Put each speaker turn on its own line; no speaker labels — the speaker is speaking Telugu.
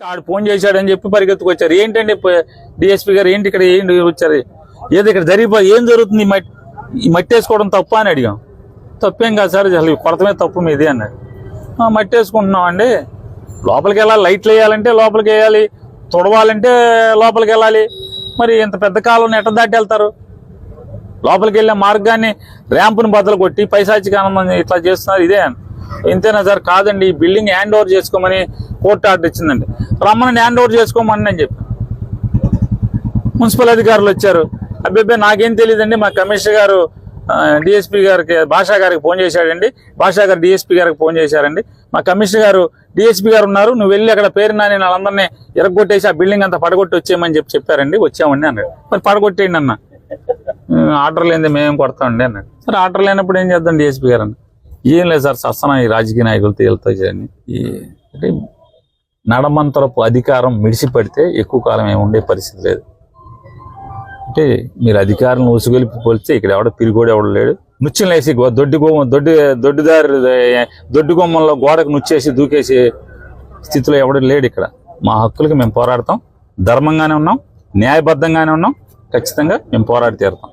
ఆడు ఫోన్ చేశాడని చెప్పి పరిగెత్తుకొచ్చారు. ఏంటండి డిఎస్పీ గారు ఏంటి ఇక్కడ ఏంటి వచ్చారు, ఏదో ఇక్కడ జరిగిపోయి ఏం జరుగుతుంది, ఈ మట్టి వేసుకోవడం తప్ప అని అడిగాం. తప్పేం కాదు సార్, అసలు కొడతమే తప్పు మీది అన్నాడు. మట్టి వేసుకుంటున్నామండి, లోపలికి వెళ్ళాలి, లైట్లు వేయాలంటే లోపలికి వేయాలి, తుడవాలంటే లోపలికి వెళ్ళాలి, మరి ఇంత పెద్ద కాలం ఎట్ట దాటి వెళ్తారు? లోపలికి వెళ్ళే మార్గాన్ని ర్యాంపుని బద్దలు కొట్టి పైశాచిక ఆనందం ఇట్లా చేస్తున్నారు. ఇదే ఇంతేనా సార్? కాదండి, ఈ బిల్డింగ్ హ్యాండ్ ఓవర్ చేసుకోమని కోర్టు ఆర్డర్ ఇచ్చిందండి. రమ్మని హ్యాండ్ ఓవర్ చేసుకోమని నేను చెప్పి మున్సిపల్ అధికారులు వచ్చారు. అబ్బాయి నాకేం తెలియదండి, మా కమిషనర్ గారు డిఎస్పీ గారికి భాషా గారికి ఫోన్ చేశాడండి, భాషా గారు డిఎస్పీ గారికి ఫోన్ చేశారండి, మా కమిషనర్ గారు డిఎస్పీ గారు ఉన్నారు, నువ్వు వెళ్ళి అక్కడ పేరు నాని వాళ్ళందరినీ ఎరగొట్టేసి ఆ బిల్డింగ్ అంతా పడగొట్టి వచ్చేయమని చెప్పారండి. వచ్చామండి అన్నాడు. మరి పడగొట్టేయండి అన్న, ఆర్డర్ లేనిది మేమేం కొడతామండి అన్నాడు. సరే ఆర్డర్ లేనప్పుడు ఏం చేద్దాం డిఎస్పీ గారు అన్న. ఏం లేదు సార్, సస్తనం ఈ రాజకీయ నాయకులతో వెళ్తాయని అంటే నడమంతరపు అధికారం మిడిసిపడితే ఎక్కువ కాలం ఏమి ఉండే పరిస్థితి లేదు. అంటే మీరు అధికారులను ఉసుగొలిపి పోలిస్తే ఇక్కడ ఎవడ పిరిగోడు ఎవడు లేడు. నుచ్చులు వేసి దొడ్డి గుమ్మంలో గోడకు నుచ్చేసి దూకేసి స్థితిలో ఎవడు లేడు. ఇక్కడ మా హక్కులకి మేము పోరాడతాం, ధర్మంగానే ఉన్నాం, న్యాయబద్ధంగానే ఉన్నాం, ఖచ్చితంగా మేము పోరాడి తీరుతాం.